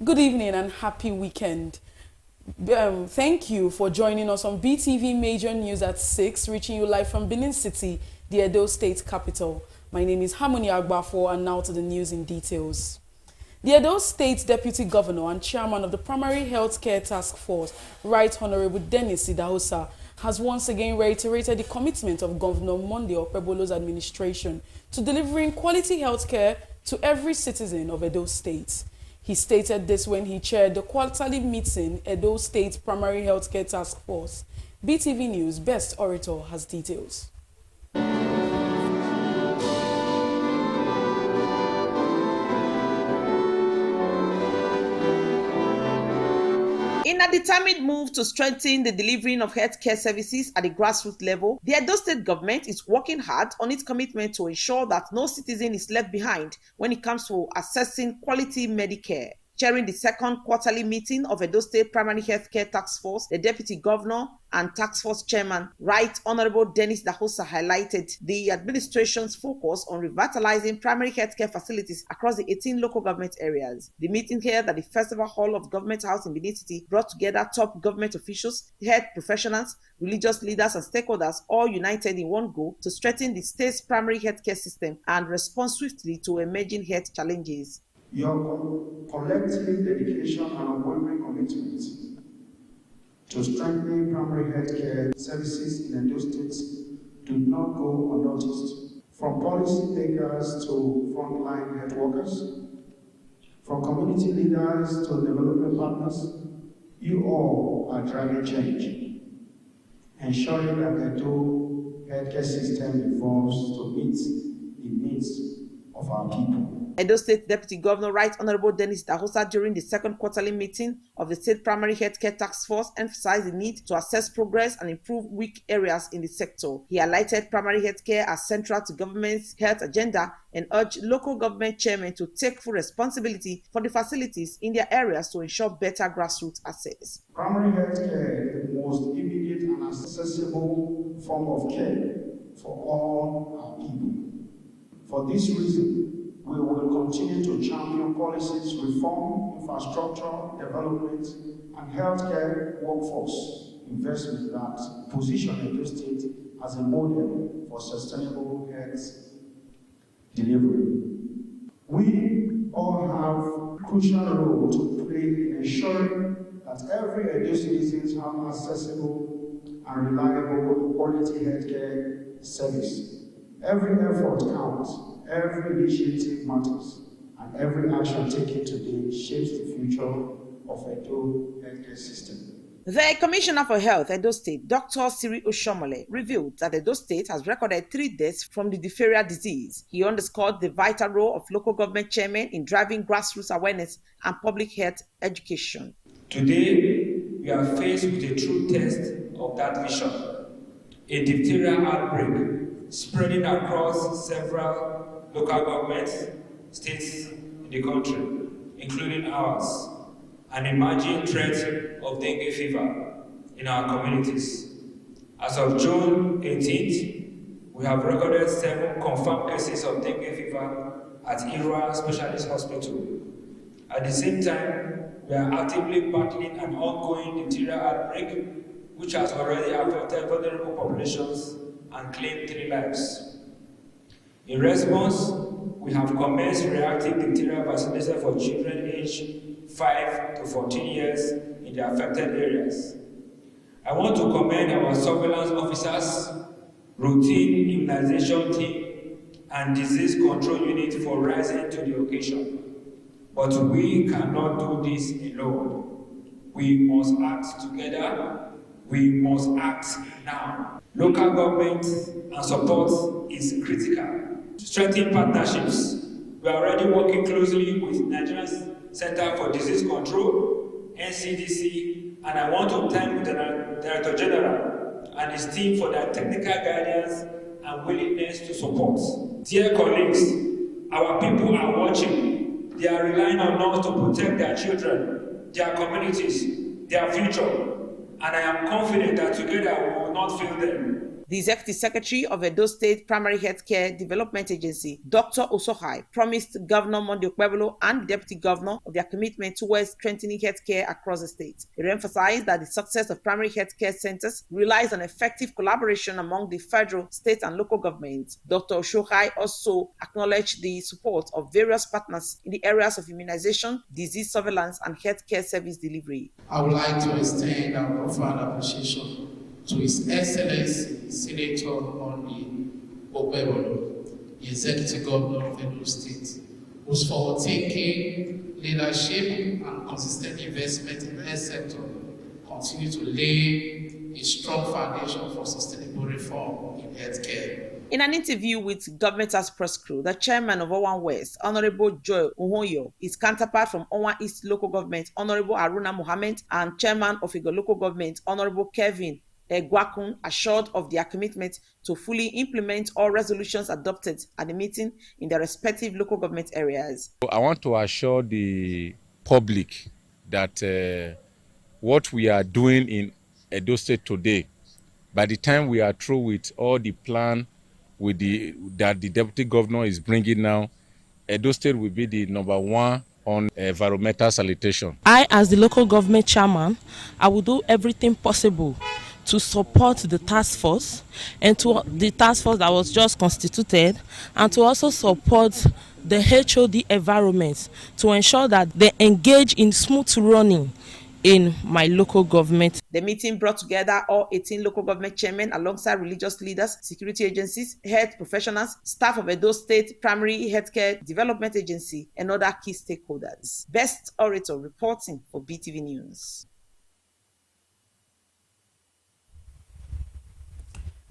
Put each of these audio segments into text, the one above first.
Good evening and happy weekend. Thank you for joining us on BeeTv Major News at 6, reaching you live from Benin City, the Edo State capital. My name is Harmony Agbafo, and now to the news in details. The Edo State Deputy Governor and Chairman of the Primary Healthcare Task Force, Right Honorable Dennis Idahosa, has once again reiterated the commitment of Governor Monday Okpebholo's administration to delivering quality healthcare to every citizen of Edo State. He stated this when he chaired the quarterly meeting Edo State Primary Healthcare Task Force. BeeTv News Best Orator has details. In a determined move to strengthen the delivery of healthcare services at the grassroots level, the Edo State government is working hard on its commitment to ensure that no citizen is left behind when it comes to assessing quality Medicare. Chairing the second quarterly meeting of Edo State Primary Healthcare Task Force, the Deputy Governor and Task Force Chairman, Right Honorable Dennis Idahosa, highlighted the administration's focus on revitalizing primary healthcare facilities across the 18 local government areas. The meeting held at the Festival Hall of Government House in Benin City brought together top government officials, health professionals, religious leaders, and stakeholders, all united in one goal to strengthen the state's primary healthcare system and respond swiftly to emerging health challenges. Your collective dedication and unwavering commitment to strengthening primary healthcare services in Edo State do not go unnoticed. From policymakers to frontline health workers, from community leaders to development partners, you all are driving change, ensuring that the Edo healthcare system evolves to meet the needs of our people. Edo State Deputy Governor Right Honorable Dennis Idahosa, during the second quarterly meeting of the State Primary Healthcare Task Force, emphasized the need to assess progress and improve weak areas in the sector. He highlighted primary healthcare as central to government's health agenda and urged local government chairmen to take full responsibility for the facilities in their areas to ensure better grassroots access. Primary healthcare is the most immediate and accessible form of care for all our people. For this reason, we will continue to champion policies, reform, infrastructure, development, and healthcare workforce investment that position Edo State as a model for sustainable health delivery. We all have a crucial role to play in ensuring that every Edo citizen have accessible and reliable quality healthcare service. Every effort counts. Every initiative matters, and every action taken today shapes the future of Edo healthcare system. The Commissioner for Health, Edo State, Dr. Siri Oshomole, revealed that Edo State has recorded 3 deaths from the diphtheria disease. He underscored the vital role of local government chairmen in driving grassroots awareness and public health education. Today, we are faced with a true test of that vision. A diphtheria outbreak spreading across several local governments, states in the country, including ours, an emerging threat of dengue fever in our communities. As of June 18th, we have recorded 7 confirmed cases of dengue fever at Irwa Specialist Hospital. At the same time, we are actively battling an ongoing diphtheria outbreak, which has already affected vulnerable populations and claimed 3 lives. In response, we have commenced reactive diphtheria vaccination for children aged 5 to 14 years in the affected areas. I want to commend our surveillance officers, routine immunization team, and disease control unit for rising to the occasion. But we cannot do this alone. We must act together. We must act now. Local government and support is critical. To strengthen partnerships, we are already working closely with Nigeria's Center for Disease Control, NCDC, and I want to thank the Director General and his team for their technical guidance and willingness to support. Dear colleagues, our people are watching. They are relying on us to protect their children, their communities, their future, and I am confident that together we will not fail them. The Executive Secretary of Edo State Primary Healthcare Development Agency, Dr. Osohai, promised Governor Monday Okpebholo and the Deputy Governor of their commitment towards strengthening healthcare across the state. It emphasized that the success of primary healthcare centers relies on effective collaboration among the federal, state, and local governments. Dr. Osohai also acknowledged the support of various partners in the areas of immunization, disease surveillance, and healthcare service delivery. I would like to extend our profound appreciation to His Excellency Senator Monday Okpebholo, the Executive Governor of Edo State, whose forward-thinking leadership and consistent investment in the health sector continue to lay a strong foundation for sustainable reform in healthcare. In an interview with Government House Press Crew, the chairman of Owan West, Honorable Joy Uhoyo, his counterpart from Owan East Local Government, Honorable Aruna Mohammed, and chairman of Igo Local Government, Honorable Kevin Egwakun, assured of their commitment to fully implement all resolutions adopted at the meeting in their respective local government areas. I want to assure the public that what we are doing in Edo State today, by the time we are through with all the plan that the Deputy Governor is bringing now, Edo State will be the #1 on environmental sanitation. I, as the local government chairman, I will do everything possible to support the task force and to the task force that was just constituted, and to also support the HOD environment to ensure that they engage in smooth running in my local government. The meeting brought together all 18 local government chairmen alongside religious leaders, security agencies, health professionals, staff of Edo State Primary Healthcare Development Agency, and other key stakeholders. Best Orator reporting for BeeTv News.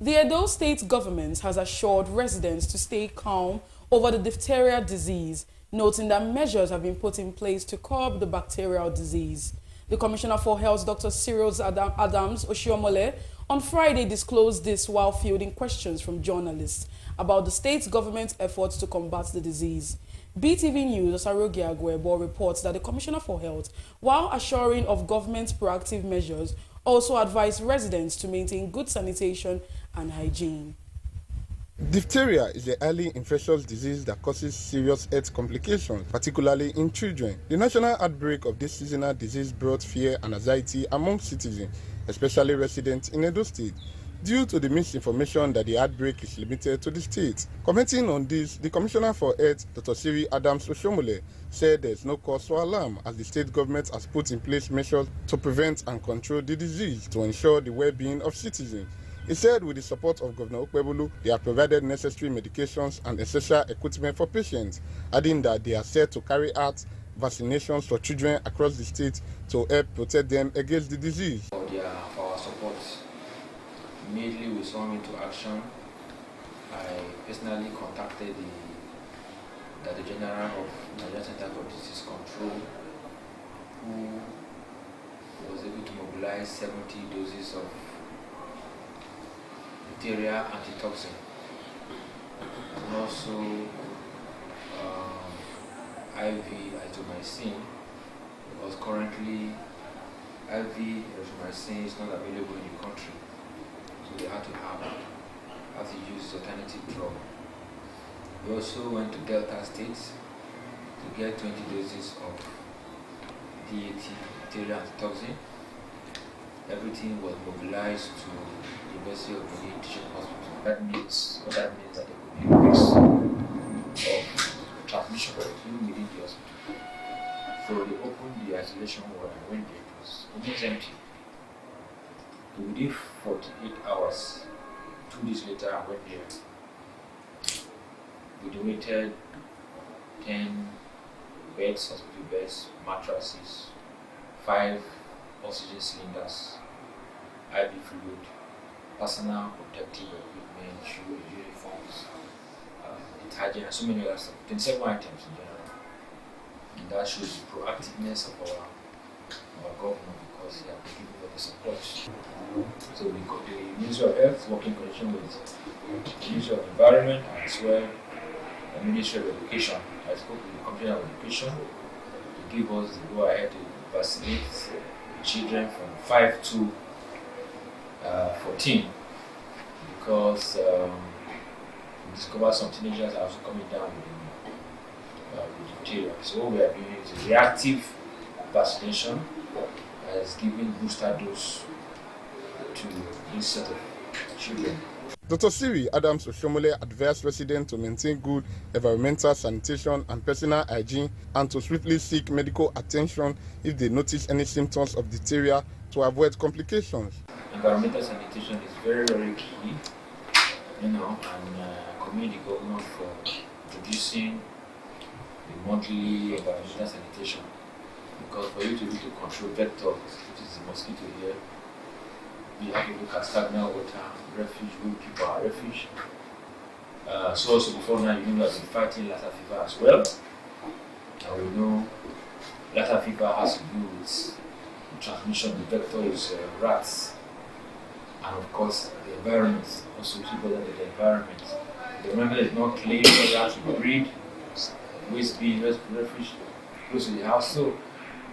The Edo State government has assured residents to stay calm over the diphtheria disease, noting that measures have been put in place to curb the bacterial disease. The Commissioner for Health, Dr. Cyril Adams Oshiomole, on Friday disclosed this while fielding questions from journalists about the state government's efforts to combat the disease. BeeTv News' Asarogi Agwebo reports that the Commissioner for Health, while assuring of government's proactive measures, also advised residents to maintain good sanitation and hygiene. Diphtheria is a highly infectious disease that causes serious health complications, particularly in children. The national outbreak of this seasonal disease brought fear and anxiety among citizens, especially residents in Edo State, due to the misinformation that the outbreak is limited to the state. Commenting on this, the Commissioner for Health, Dr. Cyril Adams Oshiomole, said there is no cause for alarm as the state government has put in place measures to prevent and control the disease to ensure the well-being of citizens. He said with the support of Governor Okpebholo, they have provided necessary medications and essential equipment for patients, adding that they are set to carry out vaccinations for children across the state to help protect them against the disease. For our support, immediately we saw into action. I personally contacted the General of Nigeria Center for Disease Control, who was able to mobilize 70 doses of diphtheria antitoxin, and also IV azithromycin, because currently IV azithromycin is not available in the country, so they had to use alternative drug. We also went to Delta State to get 20 doses of DAT diphtheria antitoxin. Everything was mobilized to the University of Benin Teaching Hospital. That means that there could be risks of transmission within the hospital. So they opened the isolation ward and went there. It was almost empty. So within 48 hours, 2 days later, I went there. We donated 10 beds, hospital beds, mattresses, 5 oxygen cylinders, IV fluid, personal protective equipment, shoes, uniforms, detergent, and so many other stuff. 27 items in general. And that shows the proactiveness of our government, because they have been giving us the support. So we got the Ministry of Health working in connection with the Ministry of Environment and as well the Ministry of Education. I spoke with the Commissioner of Education to give us the go ahead to vaccinate children from 5 to 14, because we discovered some teenagers are also coming down with diphtheria. So what we are doing is a reactive vaccination that is giving booster dose to this set of children. Dr. Siri Adams Oshomole advised residents to maintain good environmental sanitation and personal hygiene and to swiftly seek medical attention if they notice any symptoms of diphtheria to avoid complications. Environmental sanitation is very, very key, and commend the government for introducing the monthly environmental sanitation, because for you to be able to control vectors, which is the mosquito here, we have to look at stagnant water, refuge, where people are refuge. So also before now, you know, we have been fighting Lassa fever as well. And we know Lassa fever has to do with the transmission. The vector is rats. And of course, the environment also keep better than the environment. The environment is not clean, so rats will breed, waste being refuge close to the house. So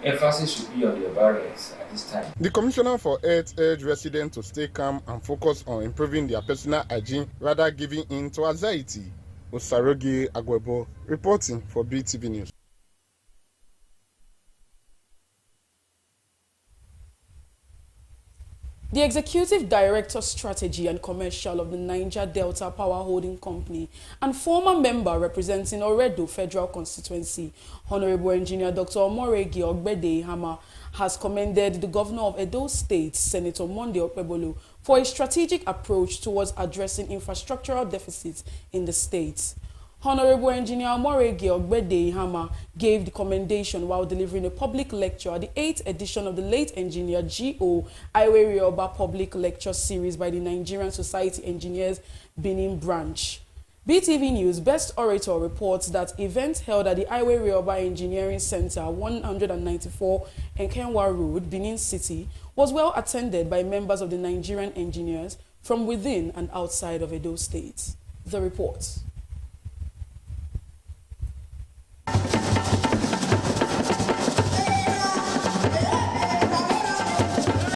emphasis should be on the environment at this time. The Commissioner for Health urged residents to stay calm and focus on improving their personal hygiene rather giving in to anxiety. Osarogi Agwebo reporting for BeeTv News. The Executive Director Strategy and Commercial of the Niger Delta Power Holding Company and former member representing Oredo Federal Constituency, Honorable Engineer Dr. Omoregi Ogbede-Ihama, has commended the Governor of Edo State, Senator Monday Okpebholo, for a strategic approach towards addressing infrastructural deficits in the state. Honorable Engineer Omoregi Ogbede-Ihama gave the commendation while delivering a public lecture at the 8th edition of the late Engineer G.O. Iwerioba Public Lecture Series by the Nigerian Society Engineers Benin Branch. BeeTv News Best Orator reports that event held at the Iwerioba Engineering Center, 194 Enkenwa Road, Benin City, was well attended by members of the Nigerian engineers from within and outside of Edo State. The report.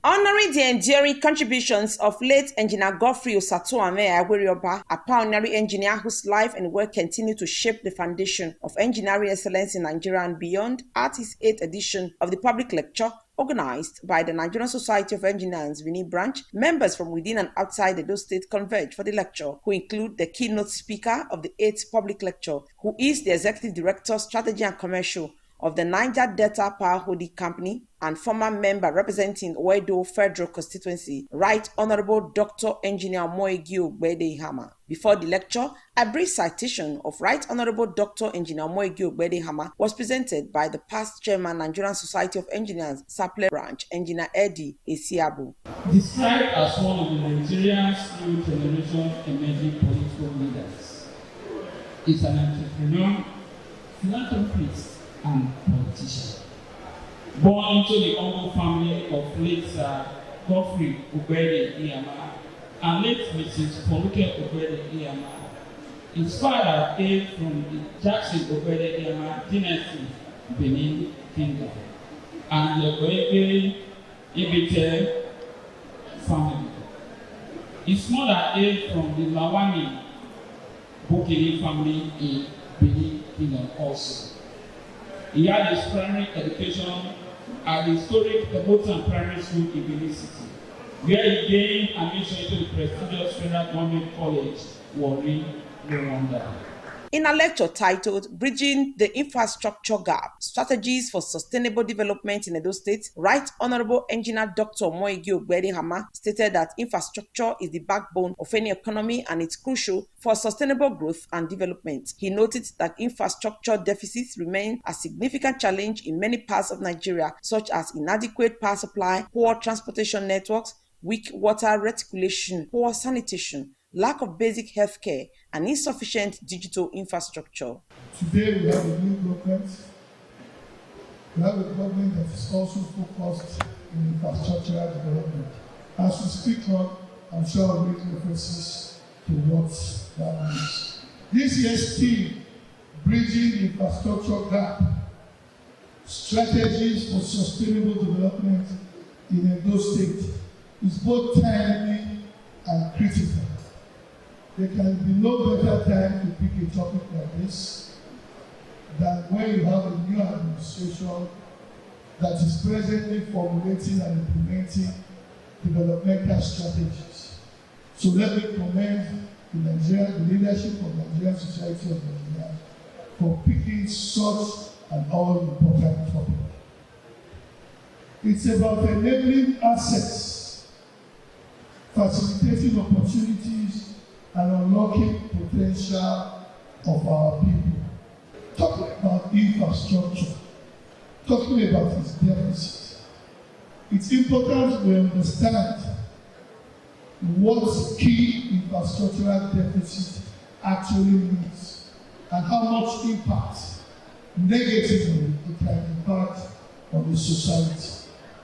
Honoring the enduring contributions of late engineer Godfrey Osatuame Iwerioba, a pioneering engineer whose life and work continue to shape the foundation of engineering excellence in Nigeria and beyond, at his 8th edition of the public lecture organized by the Nigerian Society of Engineers Benin Branch, members from within and outside Edo State converged for the lecture, who include the keynote speaker of the 8th public lecture, who is the Executive Director, Strategy and Commercial of the Niger Delta Power Holding Company and former member representing Oedo Federal Constituency, Right Honorable Dr. Engineer Omoregi Ogbede-Ihama. Before the lecture, a brief citation of Right Honorable Dr. Engineer Omoregi Ogbede-Ihama was presented by the past Chairman Nigerian Society of Engineers, Sapele Branch, Engineer Eddie Esiabu. Described as one of the Nigeria's new generation emerging political leaders, is an entrepreneur, philanthropist, and politician. Born into the humble family of late Godfrey Ogbede-Ihama and late Mrs. Foluke Ogbede-Ihama, inspired A from the Jackson Ogbede-Ihama dynasty, Benin Kingdom, and the Ogbede-Ibete family. His mother A from the Lawani Bokini family in Benin Kingdom also. He had his primary education at the historic Ebotan Primary School in Benin City, where he gained admission into the prestigious Federal Government College, Warri, Rwanda. In a lecture titled Bridging the Infrastructure Gap, Strategies for Sustainable Development in Edo State, Right Honorable Engineer Dr. Omoregi Ogbede-Ihama stated that infrastructure is the backbone of any economy and it's crucial for sustainable growth and development. He noted that infrastructure deficits remain a significant challenge in many parts of Nigeria, such as inadequate power supply, poor transportation networks, weak water reticulation, poor sanitation, lack of basic health care, and insufficient digital infrastructure. Today we have a new government. We have a government that is also focused in infrastructural development. As we speak on, I'm sure I'll make references to what that means. This year's theme, Bridging the Infrastructure Gap, Strategies for Sustainable Development in Edo State, is both timely and critical. there can be no better time to pick a topic like this than when you have a new administration that is presently formulating and implementing developmental strategies. So let me commend the leadership of the Nigerian Society of Engineers for picking such an all-important topic. It's about enabling access, facilitating opportunities, and unlocking potential of our people. Talking about infrastructure, talking about its deficit. It's important we understand what key infrastructural deficit actually means and how much impact negatively it can impact on the society.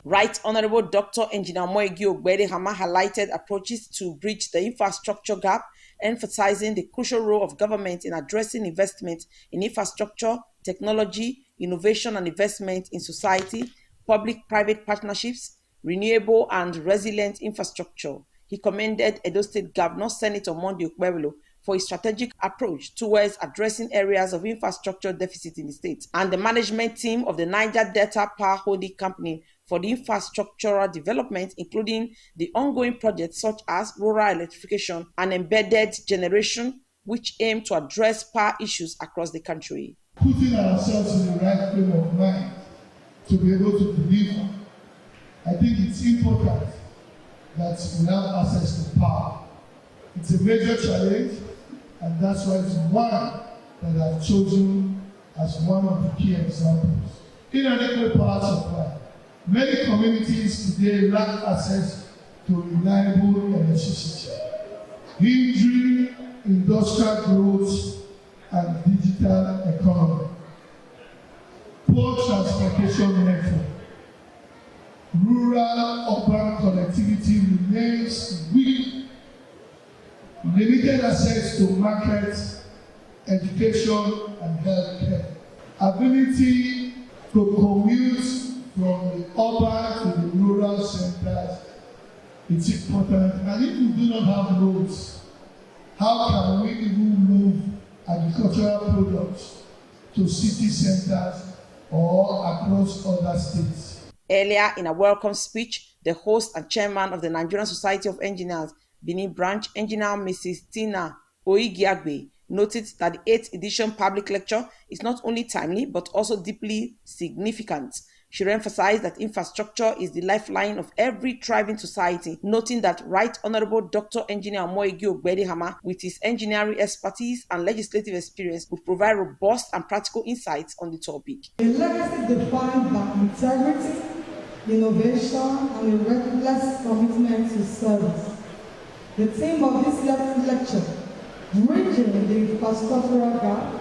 Right Honorable Dr. Engineer Moegi Ogbedehama highlighted approaches to bridge the infrastructure gap, emphasizing the crucial role of government in addressing investment in infrastructure, technology, innovation and investment in society, public-private partnerships, renewable and resilient infrastructure. He commended Edo State Governor Senator Monday Okpebholo for his strategic approach towards addressing areas of infrastructure deficit in the state, and the management team of the Niger Delta Power Holding Company for the infrastructural development, including the ongoing projects such as rural electrification and embedded generation, which aim to address power issues across the country. Putting ourselves in the right frame of mind to be able to deliver, I think it's important that we have access to power. It's a major challenge, and that's why it's one that I've chosen as one of the key examples. Inadequate power supply. Many communities today lack access to reliable electricity, hindering industrial growth and digital economy. Poor transportation network. Rural-urban connectivity remains weak. Limited access to markets, education, and healthcare. Ability to commute from the urban to the rural centers is important. And if we do not have roads, how can we even move agricultural products to city centers or across other states? Earlier in a welcome speech, the host and chairman of the Nigerian Society of Engineers, Benin Branch, Engineer Mrs. Tina Oigiagbe, noted that the 8th edition public lecture is not only timely but also deeply significant. She emphasized that infrastructure is the lifeline of every thriving society, noting that Right Honorable Dr. Engineer Moegi Ogbedehama, with his engineering expertise and legislative experience, would provide robust and practical insights on the topic. A legacy defined by integrity, innovation, and a relentless commitment to service. The theme of this lecture, Bridging the Infrastructural Gap,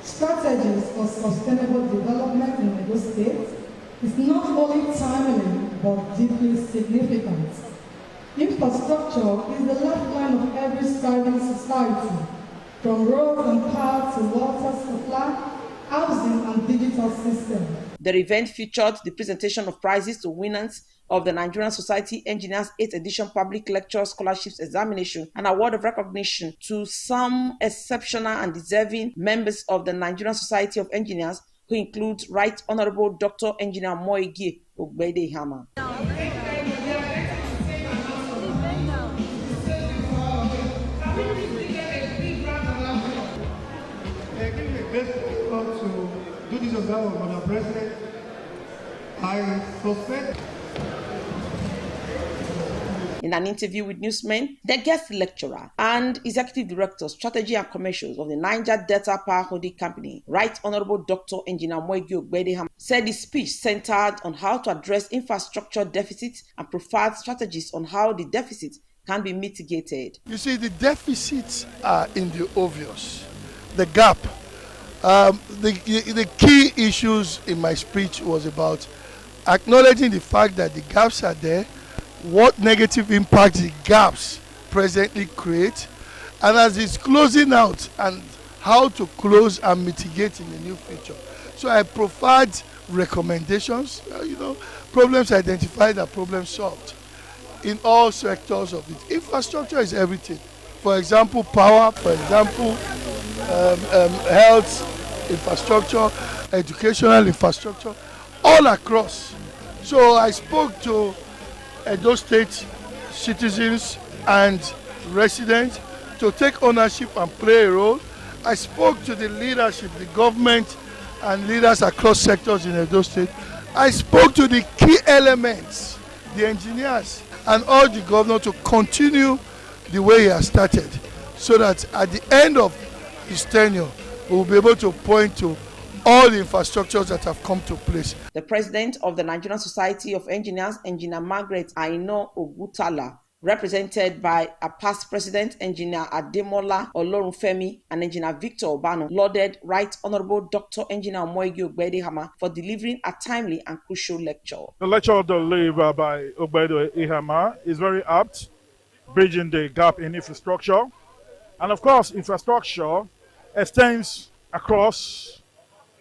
Strategies for Sustainable Development in Edo State, is not only timely but deeply significant. Infrastructure is the lifeline of every thriving society, from roads and power to water supply, housing and digital systems. The event featured the presentation of prizes to winners of the Nigerian Society Engineers 8th Edition Public Lecture Scholarships Examination, an award of recognition to some exceptional and deserving members of the Nigerian Society of Engineers, who include Right Honorable Dr. Engineer Moegi Ogbedehama. To do this as well, Madam President, I suspect. In an interview with newsmen, the guest lecturer and executive director, strategy and commercials of the Niger Delta Power Holding Company, Right Honorable Dr. Engineer Moegi Ogbedehama, said his speech centered on how to address infrastructure deficits and provide strategies on how the deficit can be mitigated. You see, the deficits are in the obvious. The gap. The key issues in my speech was about acknowledging the fact that the gaps are there, what negative impact the gaps presently create, and as it's closing out, and how to close and mitigate in the new future. So I provide recommendations, problems identified and problems solved in all sectors of it. Infrastructure is everything. For example, power, for example, health infrastructure, educational infrastructure, all across. So I spoke to Edo State citizens and residents to take ownership and play a role. I spoke to the leadership, the government and leaders across sectors in Edo State. I spoke to the key elements, the engineers, and all the governor to continue the way he has started, so that at the end of his tenure, we will be able to point to all the infrastructures that have come to place. The president of the Nigerian Society of Engineers, Engineer Margaret Aino Ogutala, represented by a past president, Engineer Ademola Olorunfemi, and Engineer Victor Obano, lauded Right Honorable Dr. Engineer Omoyegi Ogbedihama for delivering a timely and crucial lecture. The lecture delivered by Ogbedihama is very apt, bridging the gap in infrastructure. And of course, infrastructure extends across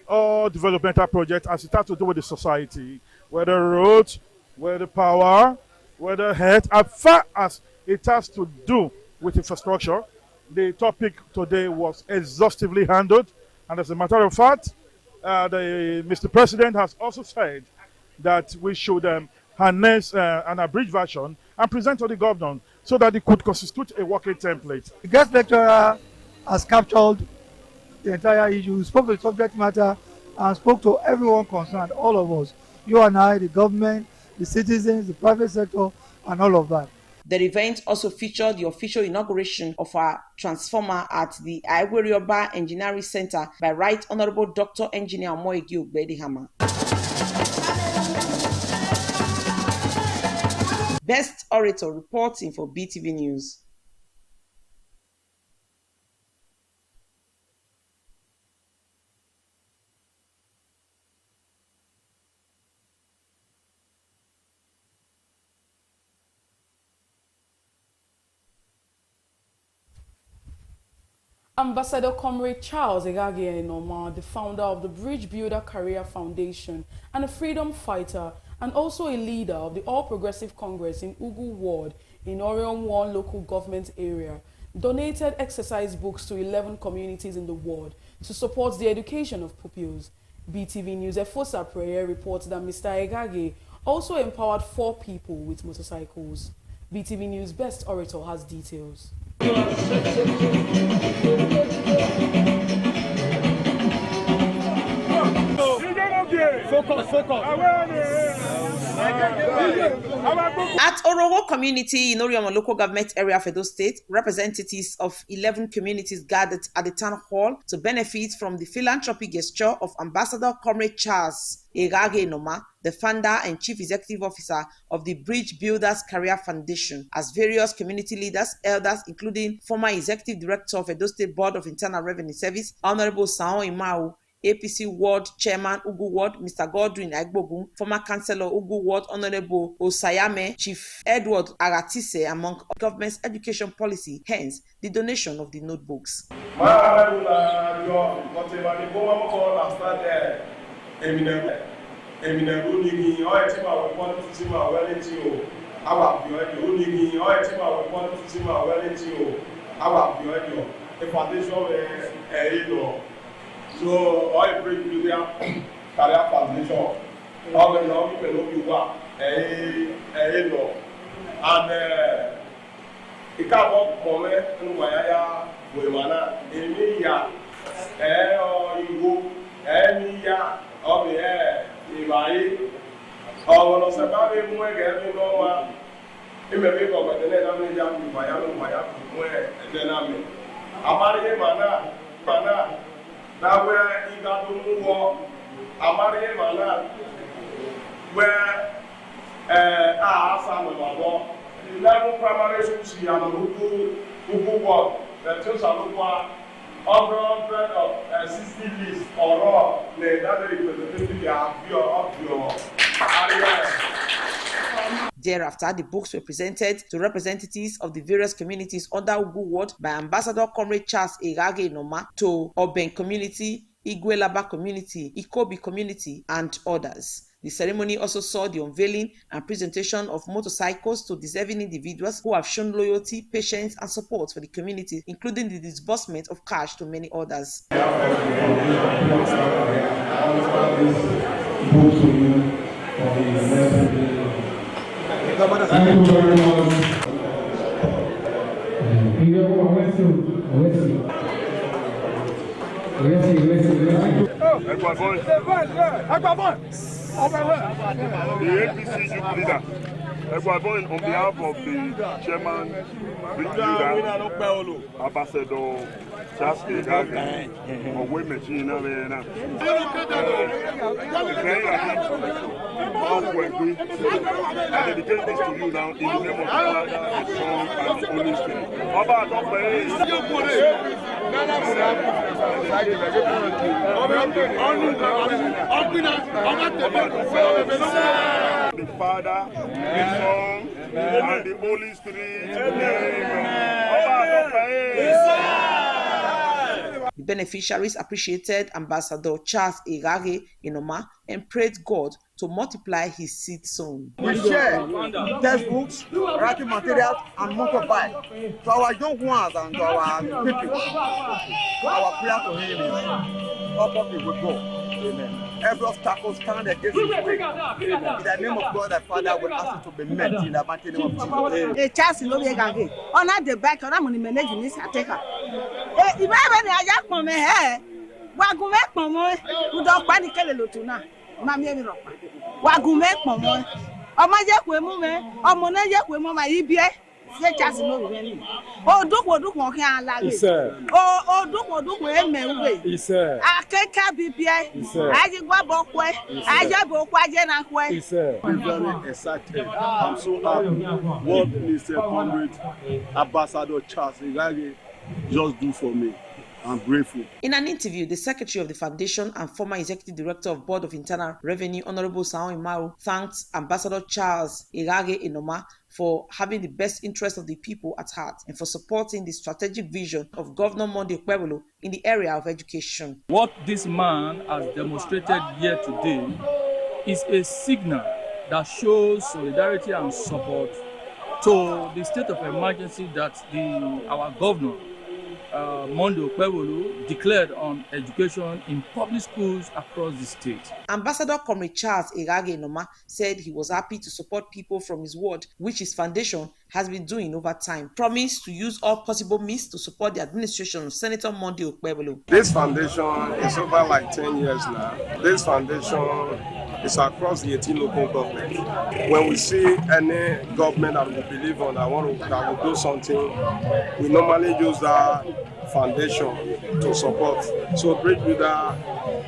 all developmental projects as it has to do with the society, whether roads, whether power, whether health, as far as it has to do with infrastructure. The topic today was exhaustively handled, and as a matter of fact, Mr. President has also said that we should harness an abridged version and present to the governor so that it could constitute a working template. The guest lecturer has captured the entire issue, spoke to the subject matter, and spoke to everyone concerned, all of us, you and I, the government, the citizens, the private sector, and all of that. The event also featured the official inauguration of a transformer at the Iwerioba Engineering Center by Right Honorable Dr. Engineer Omoyegi Ogbedihama. Best Orator reporting for BeeTv News. Ambassador Comrade Charles Egage Enoma, the founder of the Bridge Builder Career Foundation and a freedom fighter, and also a leader of the All Progressive Congress in Ugu Ward in Orion 1 local government area, donated exercise books to 11 communities in the ward to support the education of pupils. BeeTv News Efosa Prayer reports that Mr. Egage also empowered 4 people with motorcycles. BeeTv News Best Orator has details. At Orowo community in Orion local government area of Edo State, representatives of 11 communities gathered at the town hall to benefit from the philanthropic gesture of Ambassador Comrade Charles Egage Enoma, the founder and chief executive officer of the Bridge Builders Career Foundation, as various community leaders, elders, including former executive director of Edo State Board of Internal Revenue Service, Honorable Sao Imau, APC Ward Chairman Ugu Ward, Mr. Godwin Agbogun, former Councillor Ugu Ward, Honorable Osayame, Chief Edward Aratise, among government's education policy, hence the donation of the notebooks. So I bring you there career foundation. All the long people who work, and it can't work for me. Waya Wemana, Emiya, Igu, Emiya, of the air, Ibai, or was about him where no one. It may be over the net. I'm going and then I'm Amari Mana. Now where you got to move on, Amari Mana, where some of our 11 primary schools here are Ugu Ward, the two Salukwa, over 60 lists or all, that representative of your area. Thereafter, the books were presented to representatives of the various communities under Ugu Ward by Ambassador Comrade Charles Egage Enoma to Oben community, Igwelaba community, Ikobi community, and others. The ceremony also saw the unveiling and presentation of motorcycles to deserving individuals who have shown loyalty, patience, and support for the community, including the disbursement of cash to many others. Thank you very much. The APC youth leader, on behalf of the chairman, leader, Ambassador Charles Egage, or women, I dedicate this to you now in the name of the Father, the Son, and the Holy Spirit. Baba, don't the Father, the Son, and the Holy Spirit. The beneficiaries appreciated Ambassador Charles Egage Inoma and prayed God to multiply his seed sown. We share textbooks, writing materials, and motorbike to our young ones and to our people. Our prayer to him is, up we will go. Amen. Every obstacle stand against his way. In the name of God, the Father will ask you to be met in the mighty name of Jesus. A chance in Egage. On the back, on the manage in this attacker. If I have any attack from my hair, Wagume Pomo, who don't panic a little now. Mammy Ropa. Wagume Pomo. O my jack women, or Monaja women, my EBA. Just no really. Oh, do walk here like this. Oh, do me. Sir. I can't be BPI. I just go back way. I just go quite and way. I'm very excited. I'm so happy. What Mr. Comrade Ambassador Charles Egage just do for me. I'm grateful. In an interview, the Secretary of the Foundation and former Executive Director of Board of Internal Revenue, Honorable Sao Imaru, thanked Ambassador Charles Egage Inoma for having the best interest of the people at heart and for supporting the strategic vision of Governor Monday Okpebholo in the area of education. What this man has demonstrated here today is a signal that shows solidarity and support to the state of emergency that our governor Monday Okpebholo declared on education in public schools across the state. Ambassador Comrade Charles Egage Inoma said he was happy to support people from his ward, which his foundation has been doing over time. Promised to use all possible means to support the administration of Senator Monday Okpebholo. This foundation is over like 10 years now. This foundation is across the 18 local governments. When we see any government that we believe on that will do something, we normally use that foundation to support. So Bridge Builder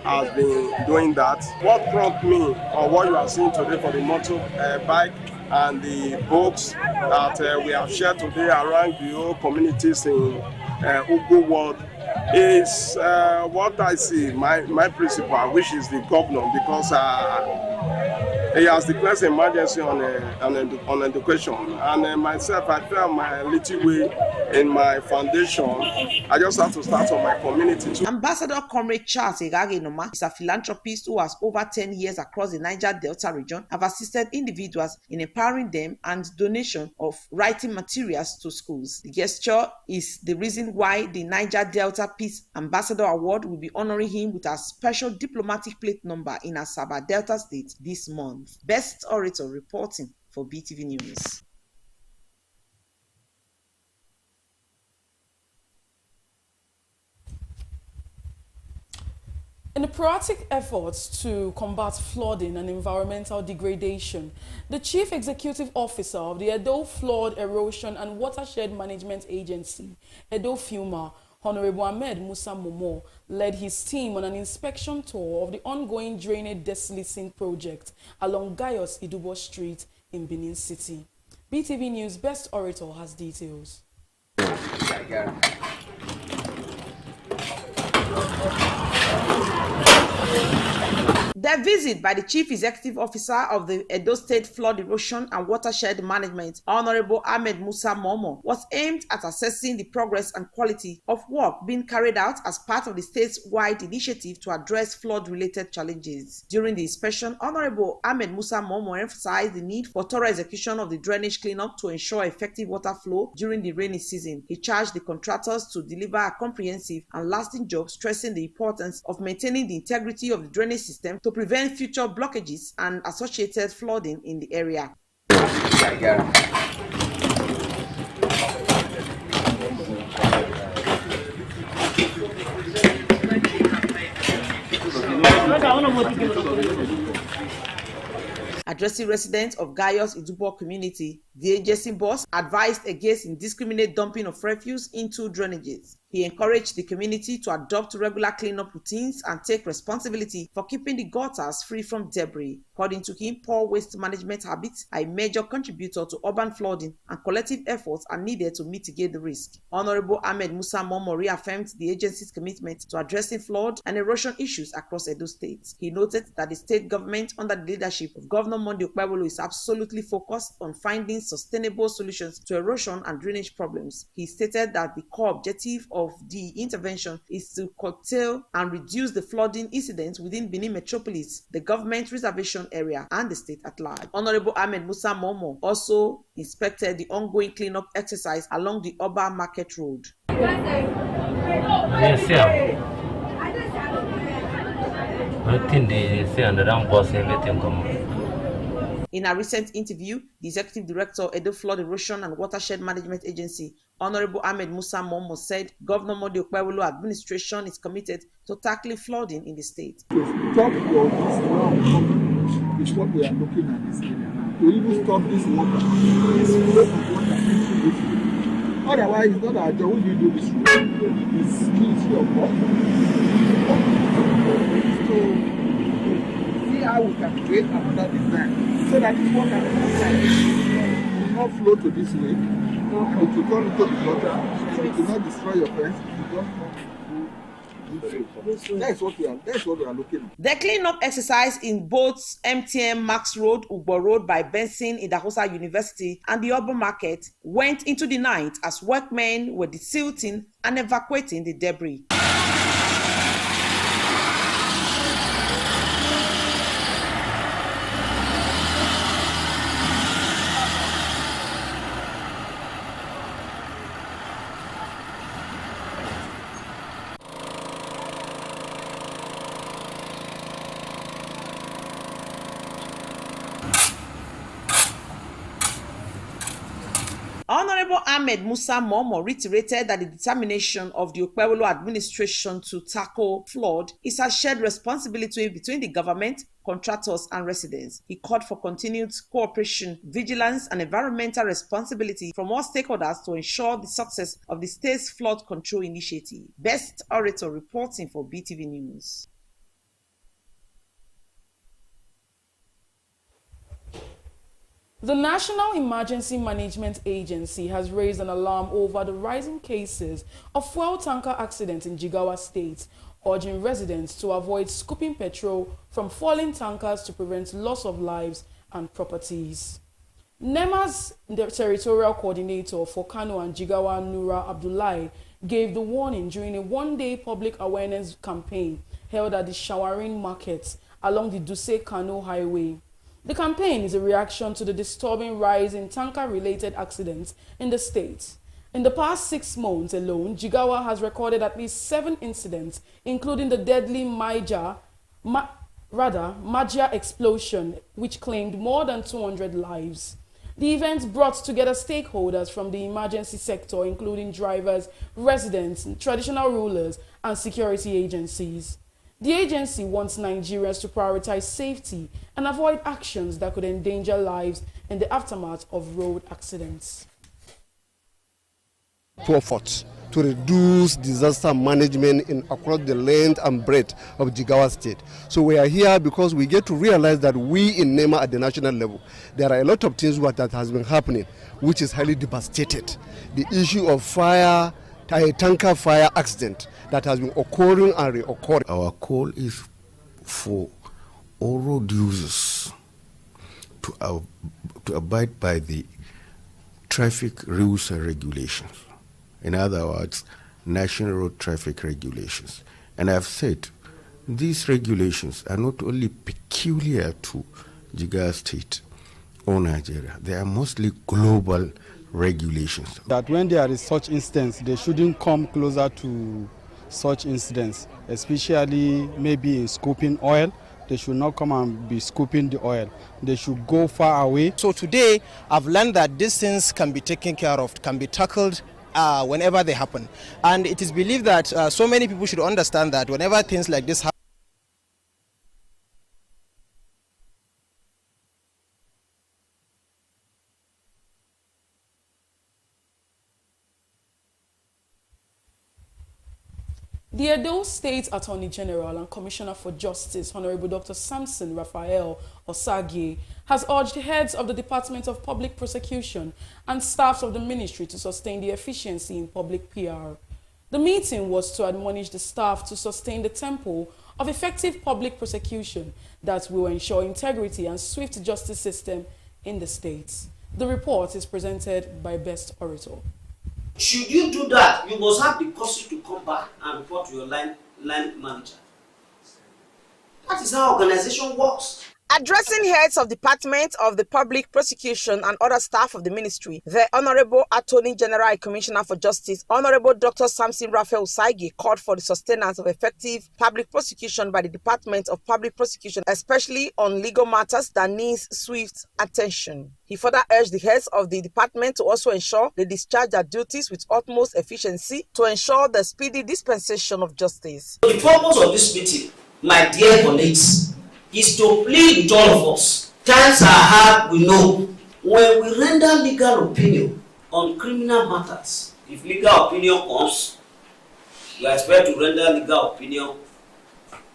has been doing that. What prompted me, or what you are seeing today for the motorbike and the books that we have shared today around the whole communities in Ugu Ward, is what I see, my principal, which is the governor, because he has declared emergency on education. And myself, I felt my little way in my foundation. I just have to start on my community too. Ambassador Comrade Charles Egage Inoma is a philanthropist who has over 10 years across the Niger Delta region, have assisted individuals in empowering them and donation of writing materials to schools. The gesture is the reason why the Niger Delta Peace Ambassador Award will be honoring him with a special diplomatic plate number in Asaba, Delta State this month. Best Orator reporting for BeeTv News. In the proactive efforts to combat flooding and environmental degradation, the Chief Executive Officer of the Edo Flood Erosion and Watershed Management Agency, Edo FUMA, Honorable Ahmed Musa Momo, led his team on an inspection tour of the ongoing drainage desilting project along Gaius Idubo Street in Benin City. BeeTv News Best Orator has details. The visit by the Chief Executive Officer of the Edo State Flood Erosion and Watershed Management, Honorable Ahmed Musa Momo, was aimed at assessing the progress and quality of work being carried out as part of the states-wide initiative to address flood-related challenges. During the inspection, Honorable Ahmed Musa Momo emphasized the need for thorough execution of the drainage cleanup to ensure effective water flow during the rainy season. He charged the contractors to deliver a comprehensive and lasting job, stressing the importance of maintaining the integrity of the drainage system to prevent future blockages and associated flooding in the area. Addressing residents of Gayos Idubo community, the agency boss advised against indiscriminate dumping of refuse into drainages. He encouraged the community to adopt regular cleanup routines and take responsibility for keeping the gutters free from debris. According to him, poor waste management habits are a major contributor to urban flooding, and collective efforts are needed to mitigate the risk. Honorable Ahmed Musa Momo reaffirmed the agency's commitment to addressing flood and erosion issues across Edo State. He noted that the state government, under the leadership of Governor Monday Okpebholo, is absolutely focused on finding sustainable solutions to erosion and drainage problems. He stated that the core objective of the intervention is to curtail and reduce the flooding incidents within Benin Metropolis, the government reservation area, and the state at large. Honorable Ahmed Musa Momo also inspected the ongoing cleanup exercise along the Oba Market Road. In a recent interview, the Executive Director of Edo Flood Erosion and Watershed Management Agency, Honorable Ahmed Musa Momo, said Governor Monday Okpebholo administration is committed to tackling flooding in the state. To stop your is what we are looking at this area. To even stop this water, this flow of water into this road. Otherwise, it's not our job. When you do this road, it's your fault. So, see how we can create another design so that this water will not flow to this way. It will turn into the water, so it will not destroy your fence. That's what we are looking at. The cleanup exercise in both MTM Max Road, Ugbo Road by Benson, Idahosa University, and the urban market went into the night as workmen were desilting and evacuating the debris. Honorable Ahmed Musa Momo reiterated that the determination of the Okpebholo administration to tackle flood is a shared responsibility between the government, contractors, and residents. He called for continued cooperation, vigilance, and environmental responsibility from all stakeholders to ensure the success of the state's flood control initiative. Best Orator reporting for BeeTv News. The National Emergency Management Agency has raised an alarm over the rising cases of fuel tanker accidents in Jigawa State, urging residents to avoid scooping petrol from falling tankers to prevent loss of lives and properties. NEMA's territorial coordinator for Kano and Jigawa, Nura Abdullahi, gave the warning during a one-day public awareness campaign held at the Shawarin Market along the Duse-Kano Highway. The campaign is a reaction to the disturbing rise in tanker-related accidents in the state. In the past 6 months alone, Jigawa has recorded at least 7 incidents, including the deadly Majia explosion, which claimed more than 200 lives. The event brought together stakeholders from the emergency sector, including drivers, residents, traditional rulers, and security agencies. The agency wants Nigerians to prioritize safety and avoid actions that could endanger lives in the aftermath of road accidents. Efforts to reduce disaster management across the length and breadth of Jigawa State. So we are here because we get to realize that we in NEMA at the national level, there are a lot of things that has been happening, which is highly devastated. The issue of fire, tanker fire accident that has been occurring and reoccurring. Our call is for all road users to abide by the traffic rules and regulations. In other words, National Road Traffic Regulations. And I've said these regulations are not only peculiar to Jigawa State or Nigeria, they are mostly global regulations. That when there is such instance, they shouldn't come closer to such incidents, especially maybe in scooping oil. They should not come and be scooping the oil. They should go far away. So today, I've learned that these things can be taken care of, can be tackled whenever they happen. And it is believed that so many people should understand that whenever things like this happen, The Edo State Attorney General and Commissioner for Justice, Honorable Dr. Samson Raphael Osage, has urged heads of the Department of Public Prosecution and staffs of the ministry to sustain the efficiency in public PR. The meeting was to admonish the staff to sustain the tempo of effective public prosecution that will ensure integrity and swift justice system in the state. The report is presented by Best Orator. Should you do that, you must have the courage to come back and report to your line manager. That is how organization works. Addressing heads of Department of the Public Prosecution and other staff of the ministry, the Honorable Attorney General and Commissioner for Justice, Honorable Dr. Samson Raphael Osage, called for the sustenance of effective public prosecution by the Department of Public Prosecution, especially on legal matters that needs swift attention. He further urged the heads of the department to also ensure they discharge their duties with utmost efficiency to ensure the speedy dispensation of justice. The purpose of this meeting, my dear colleagues, is to plead with all of us. Times are hard, we know. When we render legal opinion on criminal matters, if legal opinion comes, we are expected to render legal opinion.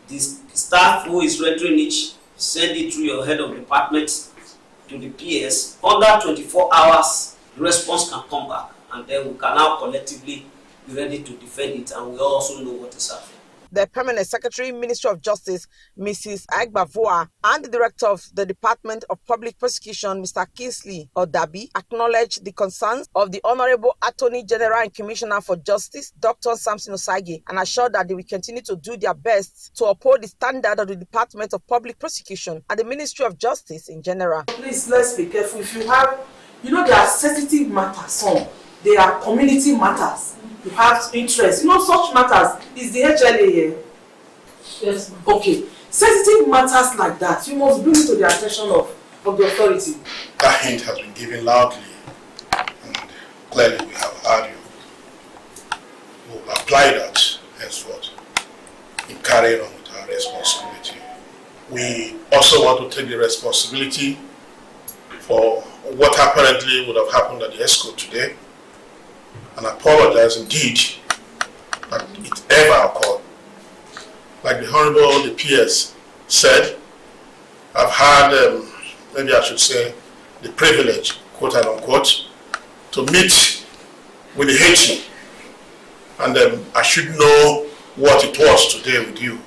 The staff who is rendering it, send it through your head of department to the PS. Under 24 hours, the response can come back, and then we can now collectively be ready to defend it, and we also know what is happening. The Permanent Secretary, Ministry of Justice, Mrs. Agbavoa, and the Director of the Department of Public Prosecution, Mr. Kingsley Odabi, acknowledged the concerns of the Honorable Attorney General and Commissioner for Justice, Dr. Samson Osage, and assured that they will continue to do their best to uphold the standard of the Department of Public Prosecution and the Ministry of Justice in general. Please, let's be careful. If you have, there are sensitive matters, some. They are community matters. You have interest. Such matters. Is the HLA here? Yes, ma'am. Okay. Sensitive matters like that, you must bring it to the attention of the authority. That hint has been given loudly, and clearly we have heard you. We will apply that henceforth in carrying on with our responsibility. We also want to take the responsibility for what apparently would have happened at the ESCO today, and apologize indeed that it ever occurred. Like the Honorable the PS said, I've had, maybe I should say, the privilege, quote and unquote, to meet with the Haiti, and I should know what it was today with you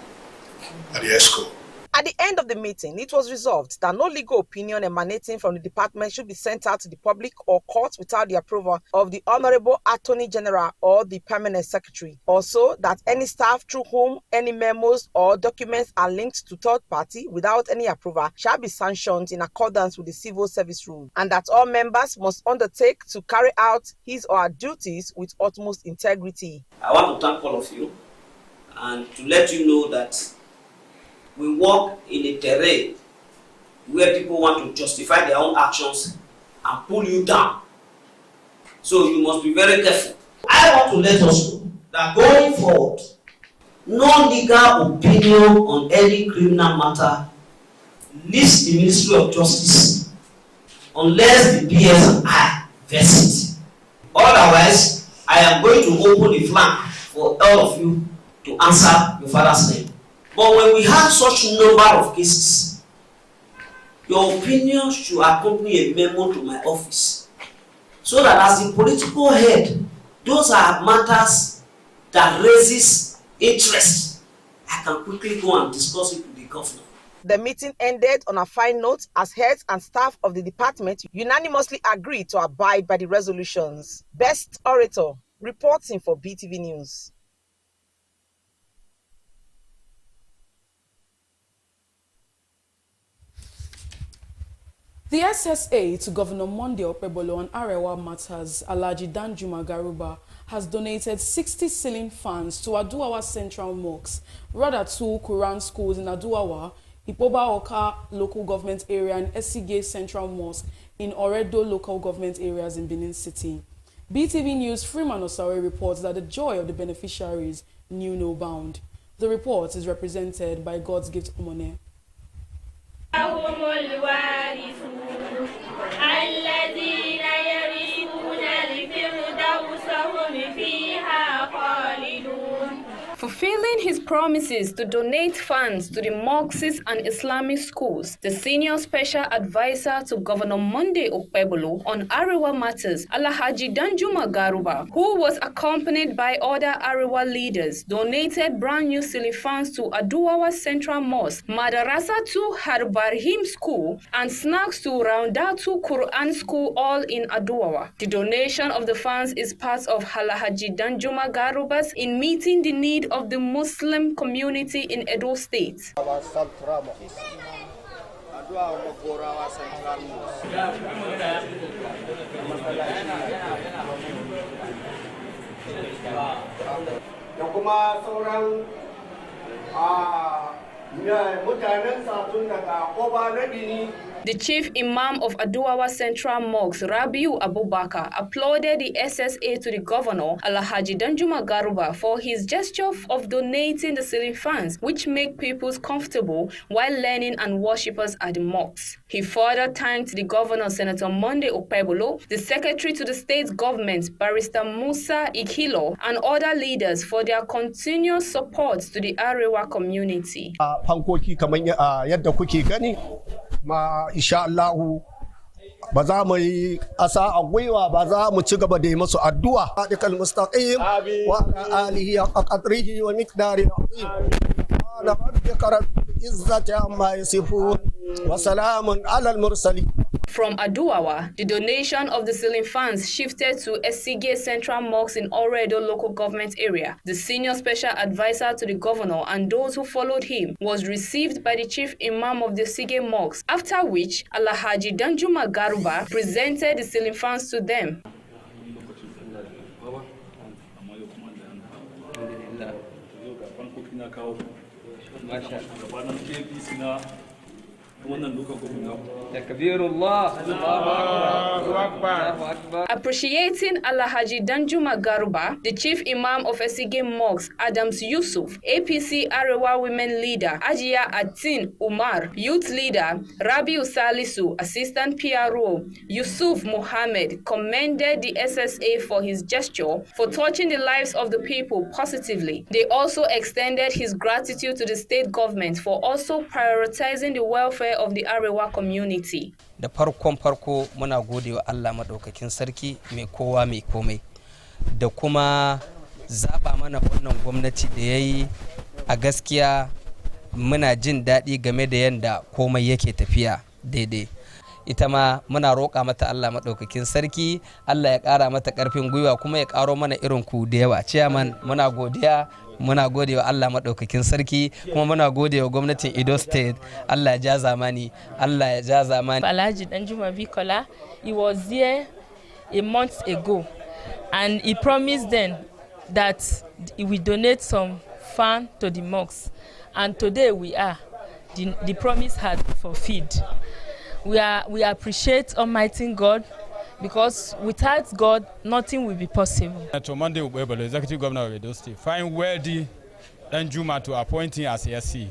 at the ESCO. At the end of the meeting, it was resolved that no legal opinion emanating from the department should be sent out to the public or court without the approval of the Honorable Attorney General or the Permanent Secretary. Also, that any staff through whom any memos or documents are linked to third party without any approval shall be sanctioned in accordance with the Civil Service Rule, and that all members must undertake to carry out his or her duties with utmost integrity. I want to thank all of you and to let you know that we work in a terrain where people want to justify their own actions and pull you down. So you must be very careful. I want to let us know that going forward, no legal opinion on any criminal matter leaves the Ministry of Justice unless the PS and I vest it. Otherwise, I am going to open the flank for all of you to answer your father's name. But when we have such number of cases, your opinion should accompany a memo to my office, so that as the political head, those are matters that raises interest. I can quickly go and discuss it with the governor. The meeting ended on a fine note as heads and staff of the department unanimously agreed to abide by the resolutions. Best Orator, reporting for BeeTv News. The SSA to Governor Monday Okpebholo on Arewa matters, Alhaji Danjuma Garuba, has donated 60 ceiling fans to Aduwawa Central Mosque, rather 2 Quran schools in Aduwawa, Ipoba Oka local government area and Esige Central Mosque in Oredo local government areas in Benin City. BeeTv News Freeman Osawe reports that the joy of the beneficiaries knew no bound. The report is represented by God's Gift Omone. Fulfilling his promises to donate funds to the mosques and Islamic schools, the senior special advisor to Governor Monday Okpebholo on Arewa matters, Alhaji Danjuma Garuba, who was accompanied by other Arewa leaders, donated brand new ceiling fans to Aduwawa Central Mosque, Madarasa to Harbarhim School, and snacks to Roundatu Quran School, all in Aduwawa. The donation of the funds is part of Alhaji Danjuma Garuba's in meeting the need of the Muslim community in Edo State. The chief imam of Aduwawa Central Mosque, Rabiu Abubakar, applauded the SSA to the governor, Alhaji Danjuma Garuba, for his gesture of donating the ceiling fans, which make pupils comfortable while learning and worshippers at the mosques. He further thanked the governor, Senator Monday Okpebholo, the secretary to the state government, Barrister Musa Ikilo, and other leaders for their continuous support to the Arewa community. Ma insha Allahu ba za mu yi asa a gwiwa ba za mu ci gaba da yi musu addu'a hadikal mustaqim wa ala alihi haqqa qadrihi wa miqdari azim ala rabbika rabbil izzati amma yasifun wa salamun ala al mursalin. From Aduwawa, the donation of the ceiling fans shifted to Esige Central Mosque in Oredo local government area. The senior special advisor to the governor and those who followed him was received by the chief imam of the Esige Mosque, after which Alhaji Danjuma Garuba presented the ceiling fans to them. Appreciating Alhaji Danjuma Garuba, the chief imam of Esige Mosque, Adams Yusuf, APC Arewa women leader, Ajia Atin Umar, youth leader, Rabiu Salisu, assistant PRO, Yusuf Mohammed, commended the SSA for his gesture for touching the lives of the people positively. They also extended his gratitude to the state government for also prioritizing the welfare of the Arewa community. Da farko muna gode wa Allah madaukakin sarki mai kowa mai komai da kuma zaba mana wannan gwamnati da yayi. A gaskiya muna jin daɗi game da yanda komai yake tafiya daidai. Ita ma muna roƙa mata Allah madaukakin sarki, Allah ya ƙara mata ƙarfin gwiwa kuma ya ƙaro mana irin ku da yawa. Chairman, muna godiya. Muna gode wa Allah madaukakin sarki kuma muna gode wa gwamnatin Edo State. Allah ya ja zamani, Allah ya ja zamani. Alhaji Danjuma Bikola, he was here a month ago and he promised then that he will donate some fan to the mosques, and today we are. The promise had fulfilled. We appreciate Almighty God, because without God, nothing will be possible. To Monday Okpebholo, Executive Governor of Edo State, find worthy Danjuma to appoint him as SC,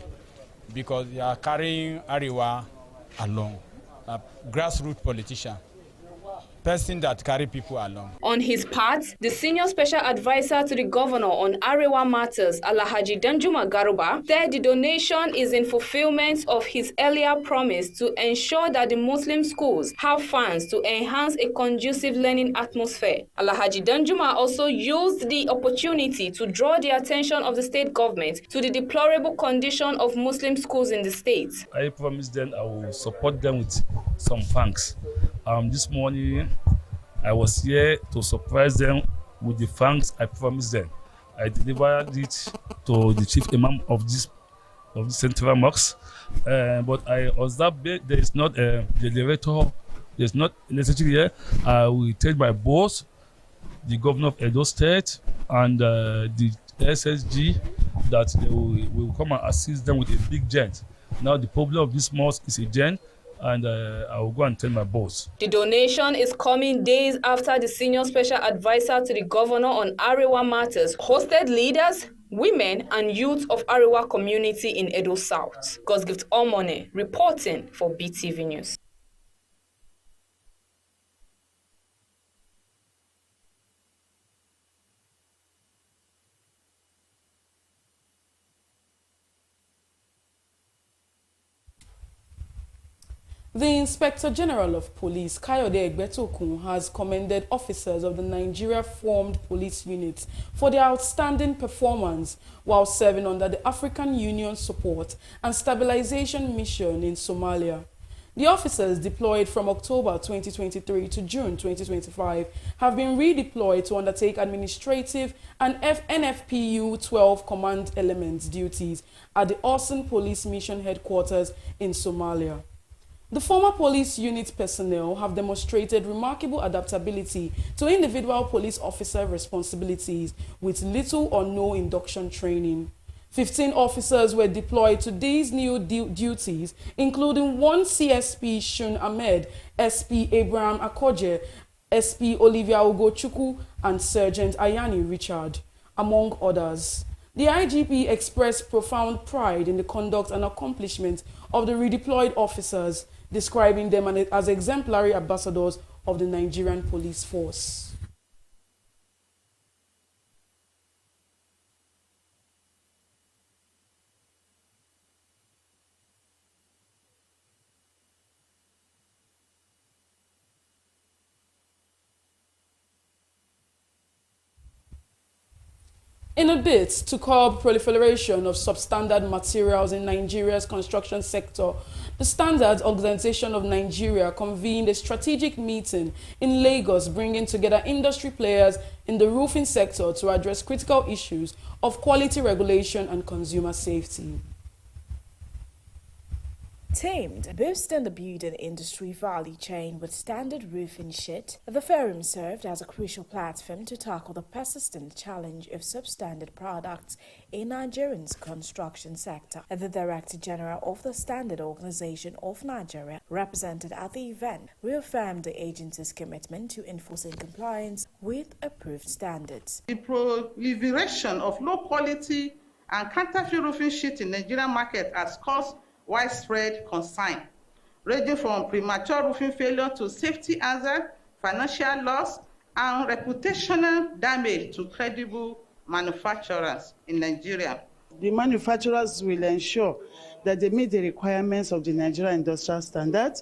because they are carrying Arewa along, a grassroots politician. person that carry people along. On his part, the senior special advisor to the governor on Arewa matters, Alhaji Danjuma Garuba, said the donation is in fulfillment of his earlier promise to ensure that the Muslim schools have funds to enhance a conducive learning atmosphere. Alhaji Danjuma also used the opportunity to draw the attention of the state government to the deplorable condition of Muslim schools in the state. I promised them I will support them with some thanks. This morning, I was here to surprise them with the thanks I promised them. I delivered it to the chief imam of this central mosque, but I observed there is not a generator. There is not necessary here. I will tell my boss, the governor of Edo State, and the SSG that they will come and assist them with a big gent. Now the problem of this mosque is a gent, and I will go and tell my boss. The donation is coming days after the senior special advisor to the governor on Arewa matters hosted leaders, women and youth of Arewa community in Edo South. Godgift Omone reporting for BeeTv News. The Inspector General of Police, Kayode Egbetokun, has commended officers of the Nigeria-formed police units for their outstanding performance while serving under the African Union Support and Stabilization Mission in Somalia. The officers deployed from October 2023 to June 2025 have been redeployed to undertake administrative and NFPU 12 command elements duties at the Orson Police Mission Headquarters in Somalia. The former police unit personnel have demonstrated remarkable adaptability to individual police officer responsibilities with little or no induction training. 15 officers were deployed to these new duties, including one CSP Shun Ahmed, SP Abraham Akoje, SP Olivia Ugochukwu, and Sergeant Ayani Richard, among others. The IGP expressed profound pride in the conduct and accomplishment of the redeployed officers, describing them as exemplary ambassadors of the Nigerian police force. In a bid to curb proliferation of substandard materials in Nigeria's construction sector, the Standards Organization of Nigeria convened a strategic meeting in Lagos, bringing together industry players in the roofing sector to address critical issues of quality regulation and consumer safety. Tamed, boosting the building industry value chain with standard roofing sheet, the forum served as a crucial platform to tackle the persistent challenge of substandard products in Nigeria's construction sector. The Director General of the Standard Organization of Nigeria, represented at the event, reaffirmed the agency's commitment to enforcing compliance with approved standards. The proliferation of low-quality and counterfeit roofing sheet in the Nigerian market has caused widespread concern, ranging from premature roofing failure to safety hazard, financial loss, and reputational damage to credible manufacturers in Nigeria. The manufacturers will ensure that they meet the requirements of the Nigerian Industrial Standard,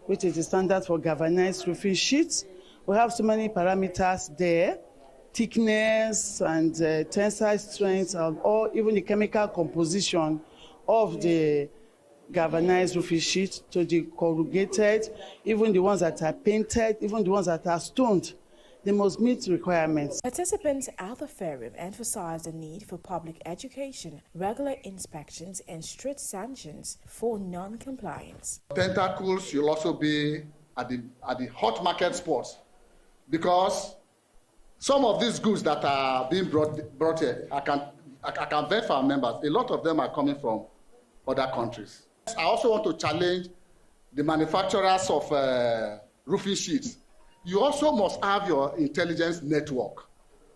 which is the standard for galvanized roofing sheets. We have so many parameters there, thickness and tensile strength, or even the chemical composition of the galvanized roofing sheet to the corrugated, even the ones that are painted, even the ones that are stoned. They must meet requirements. Participants at the forum emphasized the need for public education, regular inspections, and strict sanctions for non-compliance. Tentacles will also be at the hot market spots, because some of these goods that are being brought here, I can vet for our members, a lot of them are coming from other countries. I also want to challenge the manufacturers of roofing sheets. You also must have your intelligence network,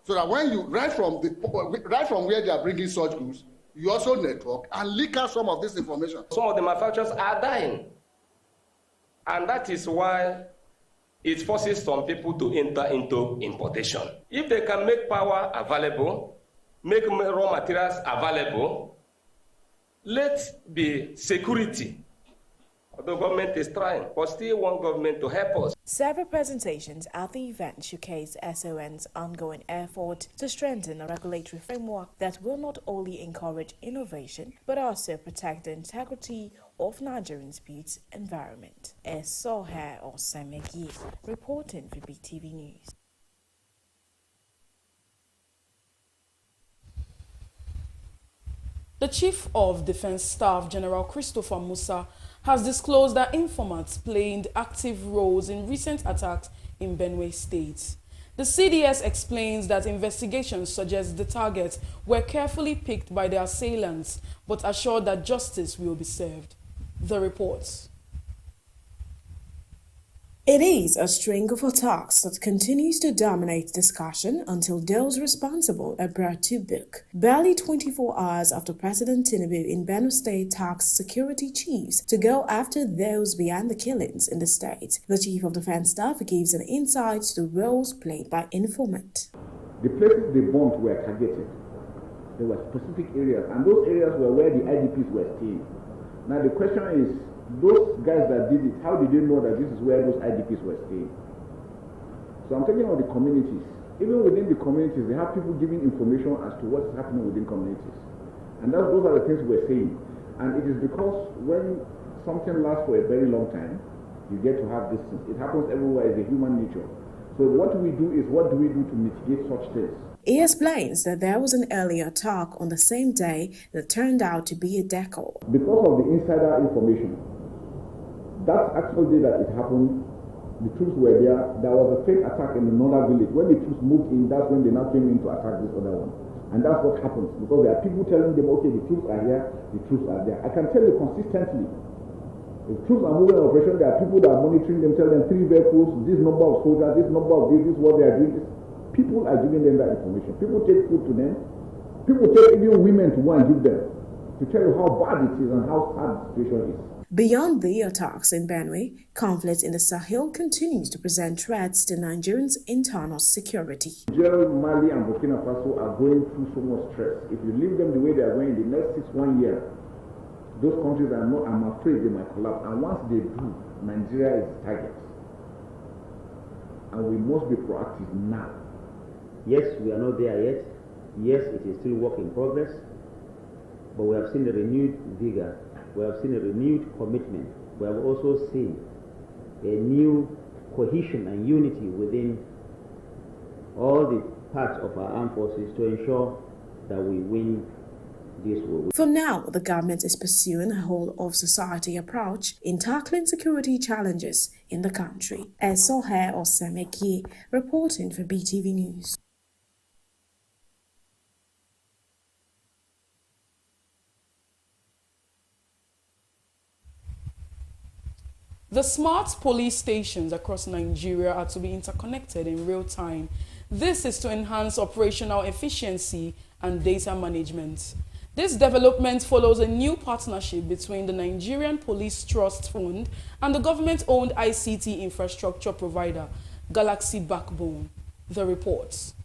so that when you right from where they are bringing such goods, you also network and leak out some of this information. Some of the manufacturers are dying, and that is why it forces some people to enter into importation. If they can make power available, make raw materials available, let be security. The government is trying, but still want government to help us. Several presentations at the event showcase SON's ongoing effort to strengthen a regulatory framework that will not only encourage innovation, but also protect the integrity of Nigerians' built environment. Soher Osemegi, reporting for BeeTv News. The Chief of Defense Staff, General Christopher Musa, has disclosed that informants played active roles in recent attacks in Benue State. The CDS explains that investigations suggest the targets were carefully picked by the assailants, but assured that justice will be served. The reports. It is a string of attacks that continues to dominate discussion until those responsible are brought to book. Barely 24 hours after President Tinubu in Benue State tasked security chiefs to go after those behind the killings in the state, the Chief of Defense Staff gives an insight to the roles played by informant. The places they bombed were targeted. There were specific areas, and those areas were where the IDPs were staying. Now the question is, those guys that did it, how did they know that this is where those IDPs were staying? So I'm talking about the communities. Even within the communities, they have people giving information as to what is happening within communities. And those are the things we're saying. And it is because when something lasts for a very long time, you get to have this. It happens everywhere. It's a human nature. So what we do is, what do we do to mitigate such things? He explains that there was an earlier attack on the same day that turned out to be a decoy. Because of the insider information, that actual day that it happened, the troops were there. There was a fake attack in another village. When the troops moved in, that's when they now came in to attack this other one. And that's what happens, because there are people telling them, okay, the troops are here, the troops are there. I can tell you consistently, if troops are moving in operation, there are people that are monitoring them, tell them 3 vehicles, this number of soldiers, this number of this is what they are doing. People are giving them that information. People take food to them. People take even women to go and give them, to tell you how bad it is and how sad the situation is. Beyond the attacks in Benue, conflict in the Sahel continues to present threats to Nigerians' internal security. Nigeria, Mali, and Burkina Faso are going through so much stress. If you leave them the way they are going in the next 1 year, those countries are not, I'm afraid they might collapse. And once they do, Nigeria is target. And we must be proactive now. Yes, we are not there yet. Yes, it is still work in progress. But we have seen a renewed vigor. We have seen a renewed commitment. We have also seen a new cohesion and unity within all the parts of our armed forces to ensure that we win this war. For now, the government is pursuing a whole-of-society approach in tackling security challenges in the country. Soher Osemeki, reporting for BeeTv News. The smart police stations across Nigeria are to be interconnected in real time. This is to enhance operational efficiency and data management. This development follows a new partnership between the Nigerian Police Trust Fund and the government-owned ICT infrastructure provider, Galaxy Backbone. The reports.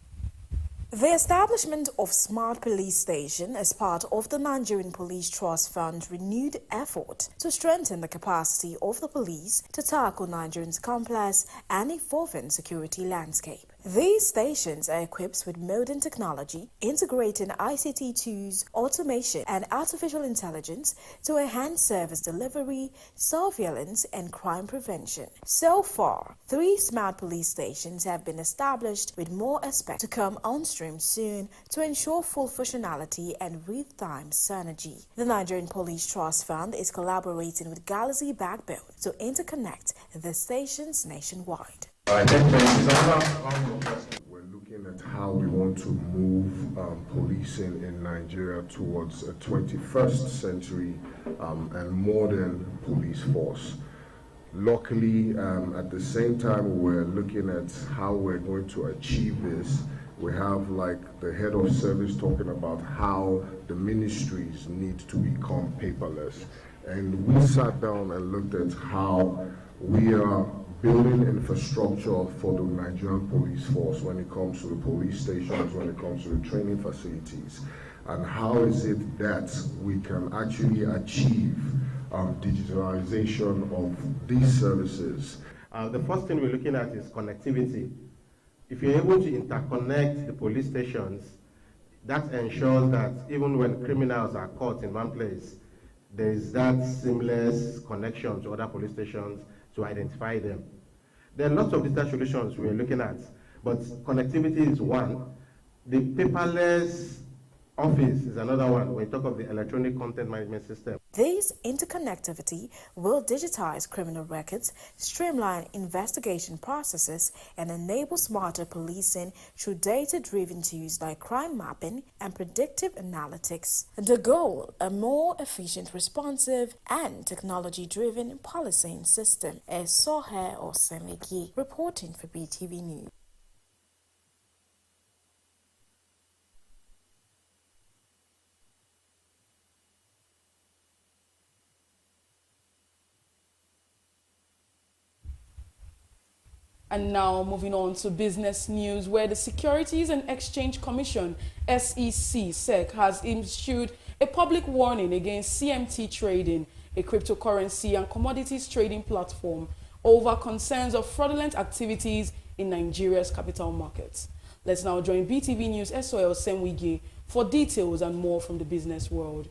The establishment of Smart Police Station is part of the Nigerian Police Trust Fund's renewed effort to strengthen the capacity of the police to tackle Nigerians' complex and evolving security landscape. These stations are equipped with modern technology, integrating ICT tools, automation, and artificial intelligence to enhance service delivery, surveillance, and crime prevention. So far, 3 smart police stations have been established, with more expected to come on stream soon to ensure full functionality and real-time synergy. The Nigerian Police Trust Fund is collaborating with Galaxy Backbone to interconnect the stations nationwide. We're looking at how we want to move policing in Nigeria towards a 21st century and modern police force. Luckily, at the same time, we're looking at how we're going to achieve this. We have like the head of service talking about how the ministries need to become paperless. And we sat down and looked at how we are building infrastructure for the Nigerian police force when it comes to the police stations, when it comes to the training facilities, and how is it that we can actually achieve digitalization of these services. The first thing we're looking at is connectivity. If you're able to interconnect the police stations, that ensures that even when criminals are caught in one place, there is that seamless connection to other police stations to identify them. There are lots of digital solutions we're looking at, but connectivity is one. The paperless office is another one when you talk of the electronic content management system. This interconnectivity will digitize criminal records, streamline investigation processes, and enable smarter policing through data-driven tools like crime mapping and predictive analytics. The goal, a more efficient, responsive, and technology-driven policing system, is Sohe Osemegi, reporting for BeeTv News. And now moving on to business news, where the Securities and Exchange Commission, SEC, has issued a public warning against CMT Trading, a cryptocurrency and commodities trading platform, over concerns of fraudulent activities in Nigeria's capital markets. Let's now join BeeTv News' SOL Senwige for details and more from the business world.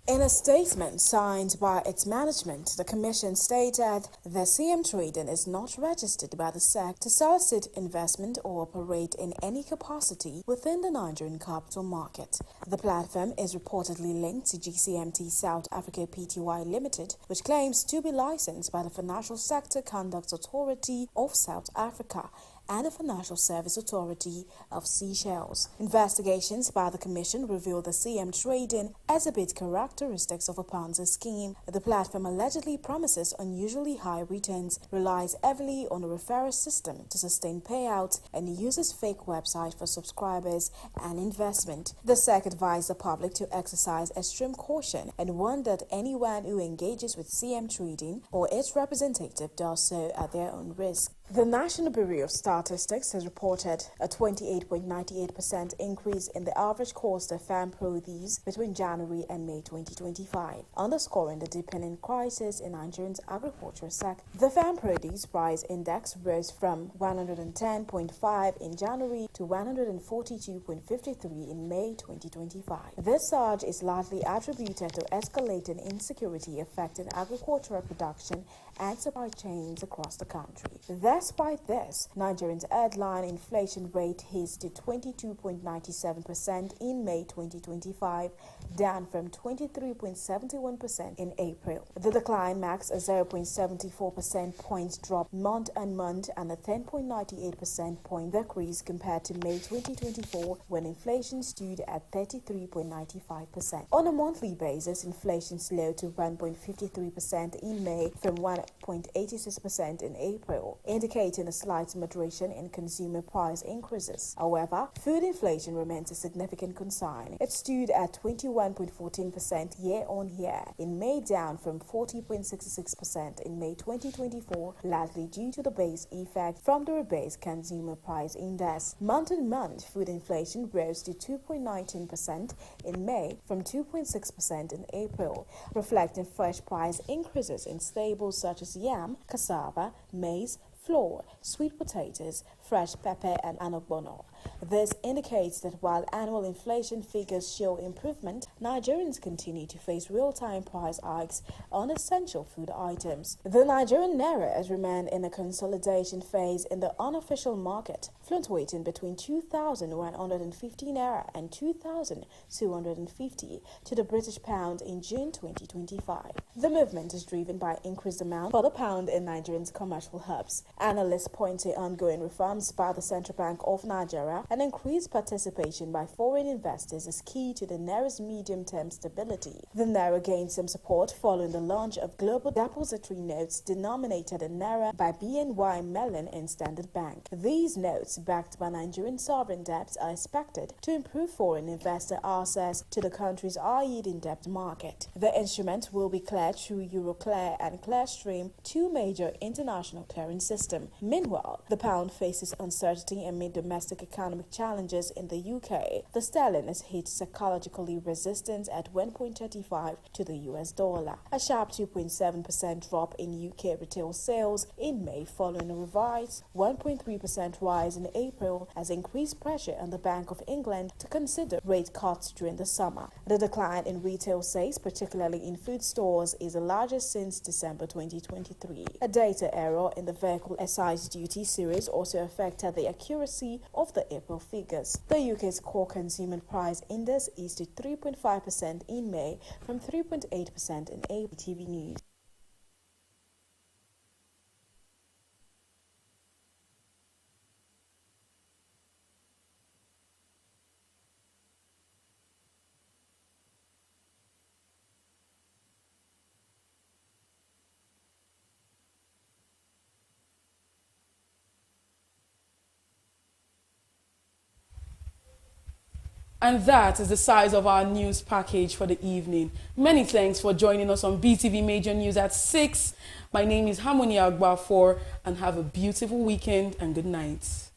In a statement signed by its management, the Commission stated the CM Trading is not registered by the SEC to solicit investment or operate in any capacity within the Nigerian capital market. The platform is reportedly linked to GCMT South Africa Pty Limited, which claims to be licensed by the Financial Sector Conduct Authority of South Africa and the Financial Service Authority of Seychelles. Investigations by the Commission reveal the CM Trading exhibit characteristics of a Ponzi scheme. The platform allegedly promises unusually high returns, relies heavily on a referral system to sustain payouts, and uses fake websites for subscribers and investment. The SEC advised the public to exercise extreme caution and warned that anyone who engages with CM Trading or its representative does so at their own risk. The National Bureau of Statistics has reported a 28.98% increase in the average cost of farm produce between January and May 2025, underscoring the deepening crisis in Nigeria's agricultural sector. The farm produce price index rose from 110.5 in January to 142.53 in May 2025. This surge is largely attributed to escalating insecurity affecting agricultural production and supply chains across the country. Despite this, Nigeria's headline inflation rate hits to 22.97% in May 2025, down from 23.71% in April. The decline marks a 0.74% point drop month on month and a 10.98% point decrease compared to May 2024, when inflation stood at 33.95%. On a monthly basis, inflation slowed to 1.53% in May from 1.86% in April, indicating a slight moderation in consumer price increases. However, food inflation remains a significant concern. It stood at 21.14% year-on-year in May, down from 40.66% in May 2024, largely due to the base effect from the rebased consumer price index. Month-on-month, food inflation rose to 2.19% in May from 2.6% in April, reflecting fresh price increases in staples such as yam, cassava, maize, flour, sweet potatoes, fresh pepper, and anogbono. This indicates that while annual inflation figures show improvement, Nigerians continue to face real-time price hikes on essential food items. The Nigerian naira has remained in a consolidation phase in the unofficial market, fluctuating between 2,150 naira and 2,250 to the British pound in June 2025. The movement is driven by increased demand for the pound in Nigerians' commercial hubs, Analysts point to ongoing reforms by the Central Bank of Nigeria and increased participation by foreign investors is key to the Naira's medium-term stability. The Naira gained some support following the launch of global depository notes denominated in Naira by BNY Mellon and Standard Bank. These notes, backed by Nigerian sovereign debts, are expected to improve foreign investor access to the country's high-yielding debt market. The instrument will be cleared through Euroclear and Clearstream, two major international clearing systems. Meanwhile, the pound faces uncertainty amid domestic economic challenges in the UK. The sterling is hit psychologically resistant at 1.35 to the US dollar. A sharp 2.7% drop in UK retail sales in May following a revised 1.3% rise in April has increased pressure on the Bank of England to consider rate cuts during the summer. The decline in retail sales, particularly in food stores, is the largest since December 2023. A data error in the vehicle excise duty series also affected the accuracy of the April figures. The UK's core consumer price index eased to 3.5% in May from 3.8% in April. BeeTv News. And that is the size of our news package for the evening. Many thanks for joining us on BeeTv Major News at 6. My name is Harmony Agba 4, and have a beautiful weekend and good night.